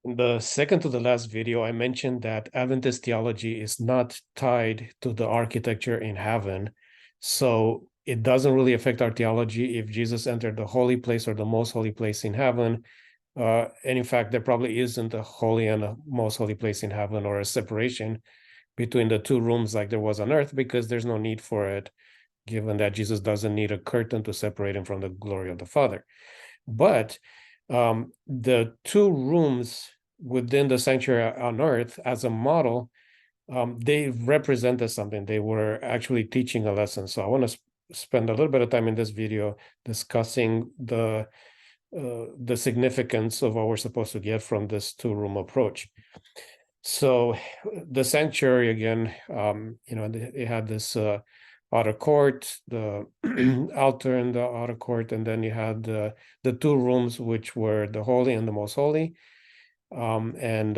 In the second to the last video, I mentioned that Adventist theology is not tied to the architecture in heaven. So it doesn't really affect our theology if Jesus entered the holy place or the most holy place in heaven. And in fact, there probably isn't a holy and a most holy place in heaven or a separation between the two rooms like there was on earth, because there's no need for it, given that Jesus doesn't need a curtain to separate him from the glory of the Father. But the two rooms within the sanctuary on earth as a model, they represented something. They were actually teaching a lesson. So I want to spend a little bit of time in this video discussing the significance of what we're supposed to get from this two-room approach. So the sanctuary, again, it had this outer court, the altar in the outer court, and then you had the two rooms, which were the holy and the most holy. And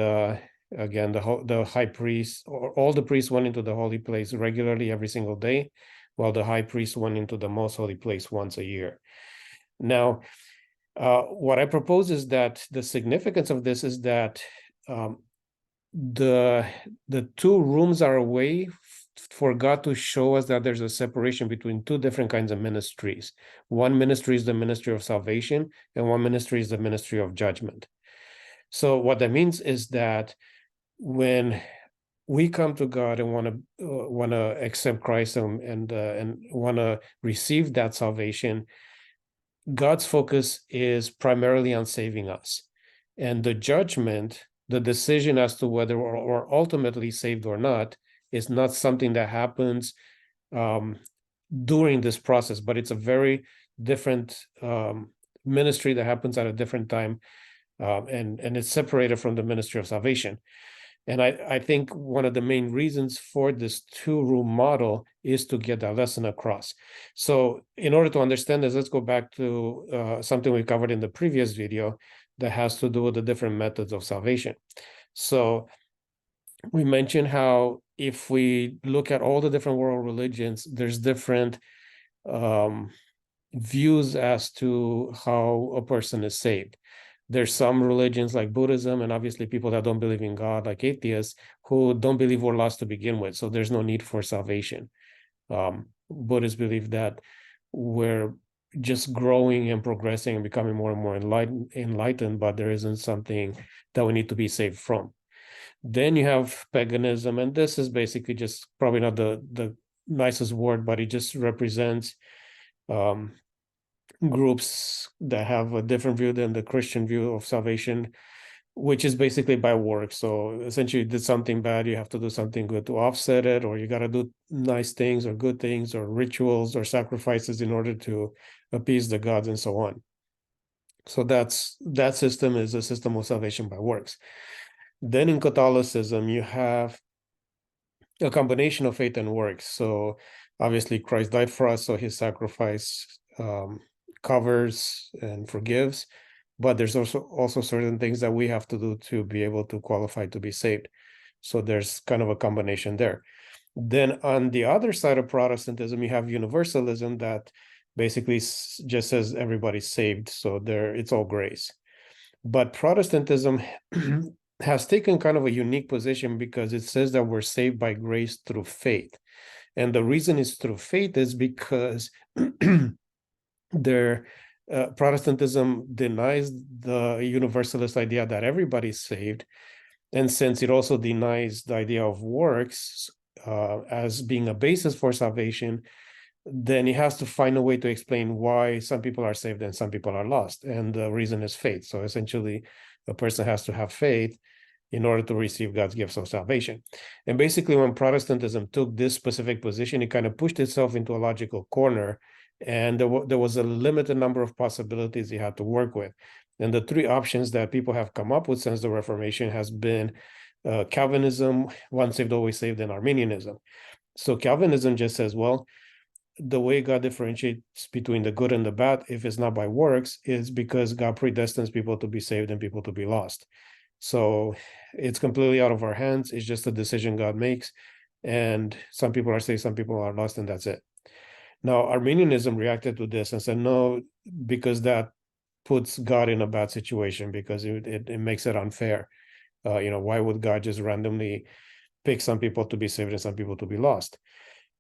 again, the high priest, or all the priests went into the holy place regularly every single day, while the high priest went into the most holy place once a year. Now, what I propose is that the significance of this is that the two rooms are a way for God to show us that there's a separation between two different kinds of ministries. One ministry is the ministry of salvation, and one ministry is the ministry of judgment. So what that means is that when we come to God and want to accept Christ and want to receive that salvation, God's focus is primarily on saving us, and the judgment, the decision as to whether we're ultimately saved or not, is not something that happens during this process, but it's a very different ministry that happens at a different time, and it's separated from the ministry of salvation. And I think one of the main reasons for this two-room model is to get that lesson across. So in order to understand this, let's go back to something we covered in the previous video that has to do with the different methods of salvation. So we mentioned how if we look at all the different world religions, there's different views as to how a person is saved. There's some religions like Buddhism, and obviously people that don't believe in God, like atheists, who don't believe we're lost to begin with. So there's no need for salvation. Buddhists believe that we're just growing and progressing and becoming more and more enlightened, but there isn't something that we need to be saved from. Then you have paganism, and this is basically just probably not the nicest word, but it just represents groups that have a different view than the Christian view of salvation, which is basically by works. So essentially, you did something bad, you have to do something good to offset it, or you got to do nice things or good things or rituals or sacrifices in order to appease the gods and so on. So that system is a system of salvation by works. Then in Catholicism, you have a combination of faith and works. So obviously Christ died for us, so his sacrifice covers and forgives, but there's also certain things that we have to do to be able to qualify to be saved. So there's kind of a combination there. Then on the other side of Protestantism, you have universalism that basically just says everybody's saved, so it's all grace. But Protestantism has taken kind of a unique position because it says that we're saved by grace through faith. And the reason it's through faith is because Protestantism denies the universalist idea that everybody's saved. And since it also denies the idea of works as being a basis for salvation, then it has to find a way to explain why some people are saved and some people are lost. And the reason is faith. So essentially, a person has to have faith in order to receive God's gifts of salvation. And basically, when Protestantism took this specific position, it kind of pushed itself into a logical corner, and there was a limited number of possibilities you had to work with. And the three options that people have come up with since the Reformation has been Calvinism, once saved, always saved, and Arminianism. So Calvinism just says, well, the way God differentiates between the good and the bad, if it's not by works, is because God predestines people to be saved and people to be lost. So it's completely out of our hands. It's just a decision God makes. And some people are saved, some people are lost, and that's it. Now, Arminianism reacted to this and said, no, because that puts God in a bad situation because it makes it unfair. Why would God just randomly pick some people to be saved and some people to be lost?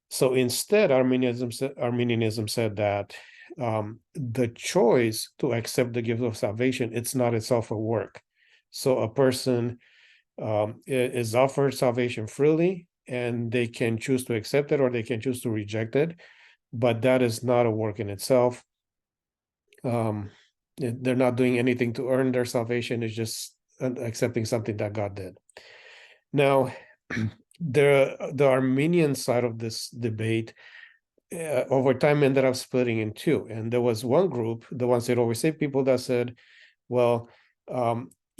So instead, Arminianism said that the choice to accept the gift of salvation, it's not itself a work. So a person is offered salvation freely, and they can choose to accept it or they can choose to reject it, but that is not a work in itself. They're not doing anything to earn their salvation. It's just accepting something that God did. Now, the Arminian side of this debate over time ended up splitting in two. And there was one group, the ones that always say people, that said, well,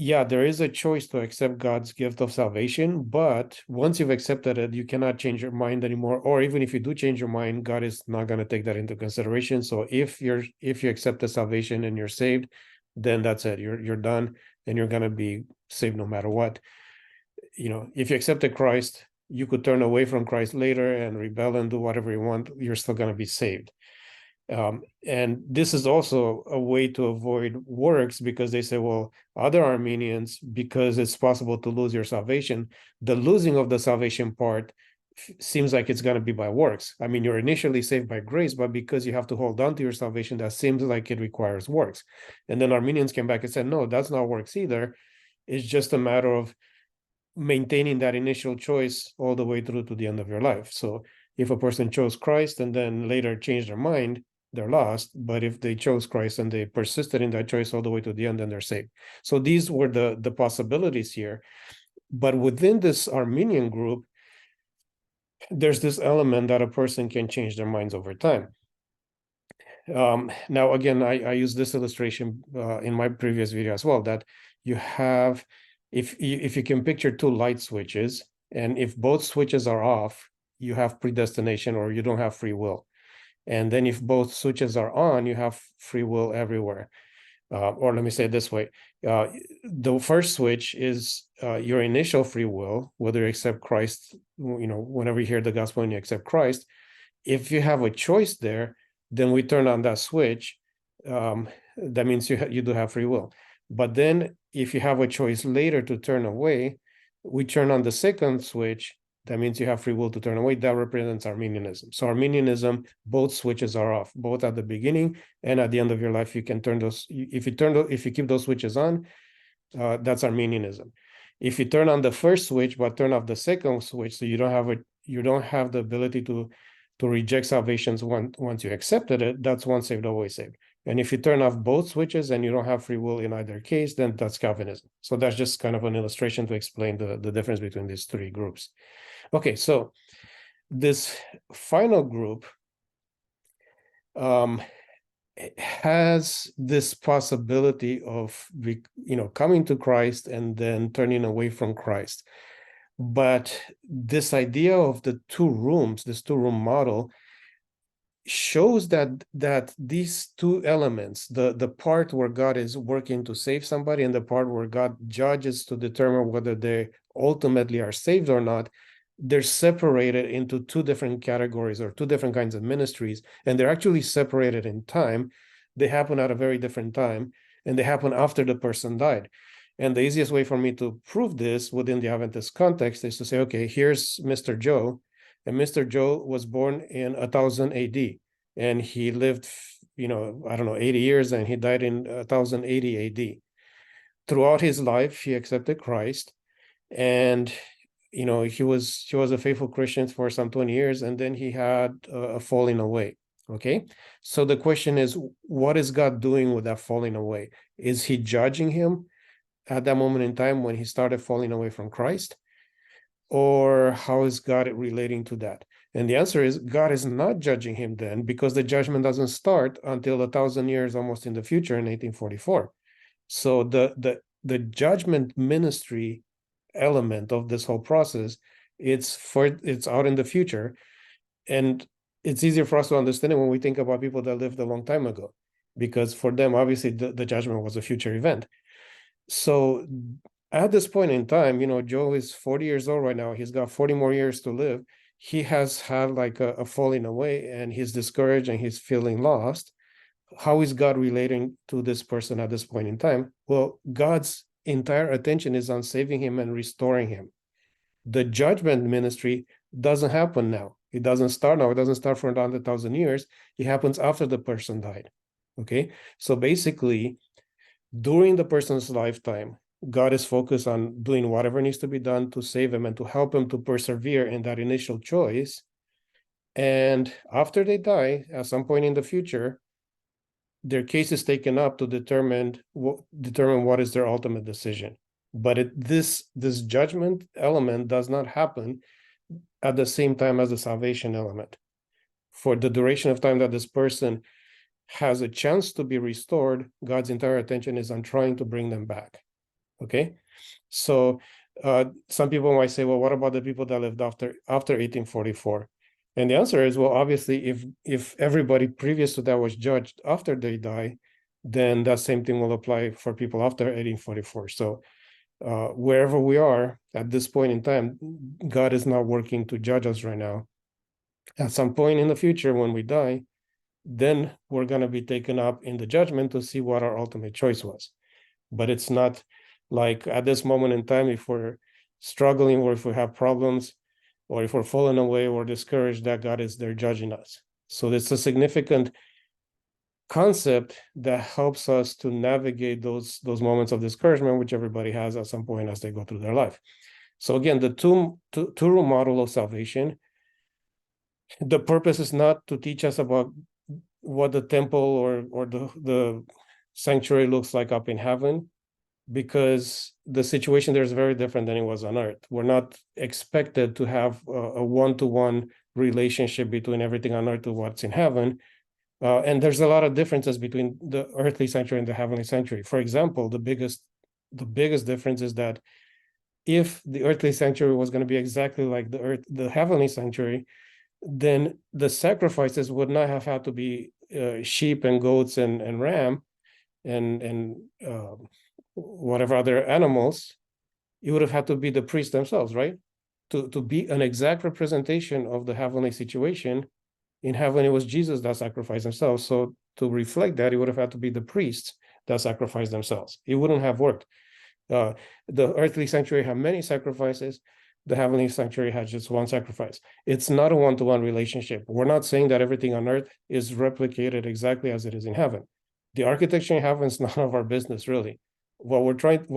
yeah, there is a choice to accept God's gift of salvation, but once you've accepted it, you cannot change your mind anymore. Or even if you do change your mind, God is not going to take that into consideration. So if you accept the salvation and you're saved, then that's it. You're done, and you're going to be saved no matter what. If you accepted Christ, you could turn away from Christ later and rebel and do whatever you want. You're still going to be saved. And this is also a way to avoid works, because they say, well, other Armenians, because it's possible to lose your salvation, the losing of the salvation part seems like it's going to be by works. I mean, you're initially saved by grace, but because you have to hold on to your salvation, that seems like it requires works. And then Armenians came back and said, no, that's not works either. It's just a matter of maintaining that initial choice all the way through to the end of your life. So if a person chose Christ and then later changed their mind, they're lost. But if they chose Christ and they persisted in that choice all the way to the end, then they're saved. So these were the possibilities here. But within this Armenian group, there's this element that a person can change their minds over time. Now, again, I use this illustration in my previous video as well, that you have, if you can picture two light switches, and if both switches are off, you have predestination, or you don't have free will. And then if both switches are on, you have free will everywhere. Or let me say it this way. The first switch is your initial free will, whether you accept Christ, whenever you hear the gospel and you accept Christ. If you have a choice there, then we turn on that switch. That means you do have free will. But then if you have a choice later to turn away, we turn on the second switch. That means you have free will to turn away. That represents Arminianism. So Arminianism, both switches are off, both at the beginning and at the end of your life. You can turn those. If you keep those switches on, that's Arminianism. If you turn on the first switch but turn off the second switch, so you don't have the ability to reject salvations once you accepted it, that's once saved, always saved. And if you turn off both switches and you don't have free will in either case, then that's Calvinism. So that's just kind of an illustration to explain the difference between these three groups. Okay, so this final group has this possibility of coming to Christ and then turning away from Christ. But this idea of the two rooms, this two-room model, shows that these two elements, the part where God is working to save somebody and the part where God judges to determine whether they ultimately are saved or not, they're separated into two different categories or two different kinds of ministries, and they're actually separated in time. They happen at a very different time, and they happen after the person died. And the easiest way for me to prove this within the Adventist context is to say, okay, here's Mr. Joe, and Mr. Joe was born in 1000 AD, and he lived, 80 years, and he died in 1080 AD. Throughout his life, he accepted Christ, and he was a faithful Christian for some 20 years, and then he had a falling away. Okay, so the question is, what is God doing with that falling away? Is he judging him at that moment in time when he started falling away from Christ? Or how is God relating to that? And the answer is, God is not judging him then, because the judgment doesn't start until 1,000 years almost in the future in 1844. So the judgment ministry element of this whole process, it's out in the future, and it's easier for us to understand it when we think about people that lived a long time ago, because for them, obviously, the judgment was a future event. So at this point in time, Joe is 40 years old right now. He's got 40 more years to live. He has had like a falling away, and he's discouraged and he's feeling lost. how is God relating to this person at this point in time? Well, God's entire attention is on saving him and restoring him. The judgment ministry doesn't happen now. It doesn't start now. It doesn't start for 100,000 years. It happens after the person died. Okay. So basically, during the person's lifetime, God is focused on doing whatever needs to be done to save him and to help him to persevere in that initial choice. And after they die, at some point in the future, their case is taken up to determine what is their ultimate decision. But this judgment element does not happen at the same time as the salvation element. For the duration of time that this person has a chance to be restored, God's entire attention is on trying to bring them back. Okay, so some people might say, well, what about the people that lived after 1844? And the answer is, well, obviously, if everybody previous to that was judged after they die, then that same thing will apply for people after 1844. So wherever we are at this point in time, God is not working to judge us right now. At some point in the future, when we die, then we're going to be taken up in the judgment to see what our ultimate choice was. But it's not like at this moment in time, if we're struggling or if we have problems or if we're falling away or discouraged, that God is there judging us. So it's a significant concept that helps us to navigate those moments of discouragement, which everybody has at some point as they go through their life. So again, the two-room model of salvation, the purpose is not to teach us about what the temple or the sanctuary looks like up in heaven, because the situation there is very different than it was on earth. We're not expected to have a one-to-one relationship between everything on earth to what's in heaven. And there's a lot of differences between the earthly sanctuary and the heavenly sanctuary. For example, the biggest difference is that if the earthly sanctuary was going to be exactly like the heavenly sanctuary, then the sacrifices would not have had to be sheep and goats and ram and whatever other animals. It would have had to be the priests themselves, right? To be an exact representation of the heavenly situation. In heaven, it was Jesus that sacrificed himself. So to reflect that, it would have had to be the priests that sacrificed themselves. It wouldn't have worked. The earthly sanctuary had many sacrifices. The heavenly sanctuary has just one sacrifice. It's not a one-to-one relationship. We're not saying that everything on earth is replicated exactly as it is in heaven. The architecture in heaven is none of our business, really. What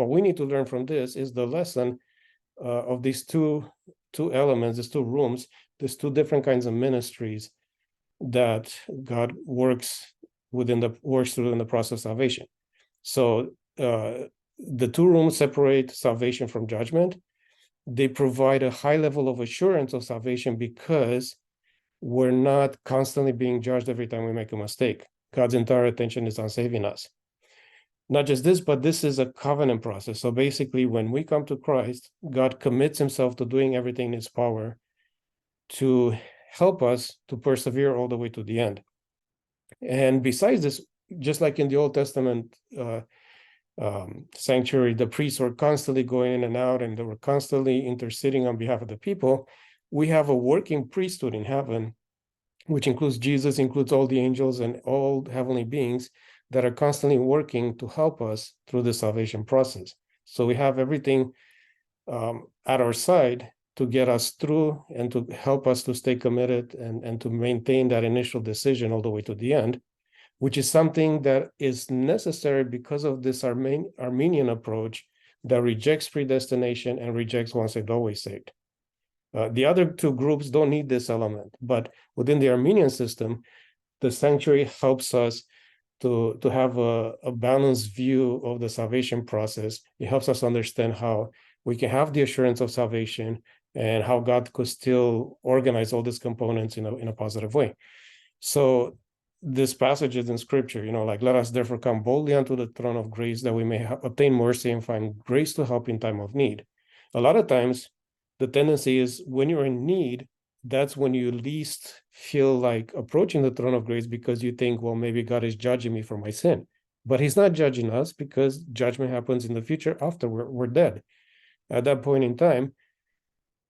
we need to learn from this is the lesson of these two elements, these two rooms, these two different kinds of ministries that God works through in the process of salvation. So the two rooms separate salvation from judgment. They provide a high level of assurance of salvation because we're not constantly being judged every time we make a mistake. God's entire attention is on saving us. Not just this, but this is a covenant process. So basically, when we come to Christ, God commits himself to doing everything in his power to help us to persevere all the way to the end. And besides this, just like in the Old Testament sanctuary, the priests were constantly going in and out, and they were constantly interceding on behalf of the people. We have a working priesthood in heaven, which includes Jesus, includes all the angels and all heavenly beings that are constantly working to help us through the salvation process. So we have everything at our side to get us through and to help us to stay committed and to maintain that initial decision all the way to the end, which is something that is necessary because of this Armenian approach that rejects predestination and rejects once saved, always saved. The other two groups don't need this element, but within the Armenian system, the sanctuary helps us to have a balanced view of the salvation process. It helps us understand how we can have the assurance of salvation and how God could still organize all these components in a positive way. So this passage is in scripture, like, let us therefore come boldly unto the throne of grace that we may obtain mercy and find grace to help in time of need. A lot of times, the tendency is when you're in need, that's when you least feel like approaching the throne of grace because you think, well, maybe God is judging me for my sin. But he's not judging us because judgment happens in the future after we're dead. At that point in time,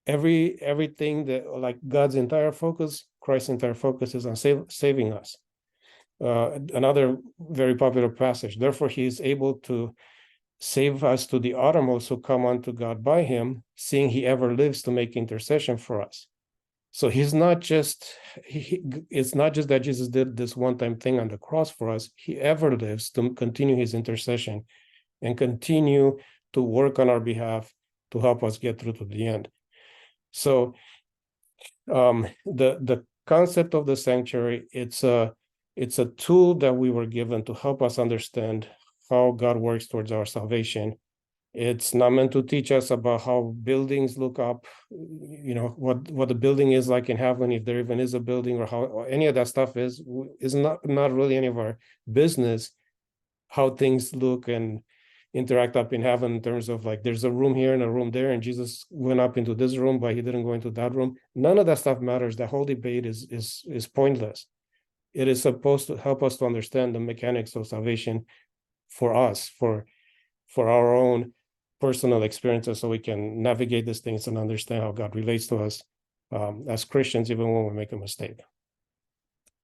everything that, like, God's entire focus, Christ's entire focus is on saving us. another very popular passage. Therefore, he is able to save us to the uttermost who come unto God by him, seeing he ever lives to make intercession for us. So it's not just that Jesus did this one-time thing on the cross for us. He ever lives to continue his intercession and continue to work on our behalf to help us get through to the end. So the concept of the sanctuary, it's a tool that we were given to help us understand how God works towards our salvation. It's not meant to teach us about how buildings look up, what the building is like in heaven, if there even is a building, or how any of that stuff is not really any of our business. How things look and interact up in heaven in terms of like there's a room here and a room there, and Jesus went up into this room, but he didn't go into that room. None of that stuff matters. The whole debate is pointless. It is supposed to help us to understand the mechanics of salvation for us, for our own personal experiences, so we can navigate these things and understand how God relates to us as Christians, even when we make a mistake.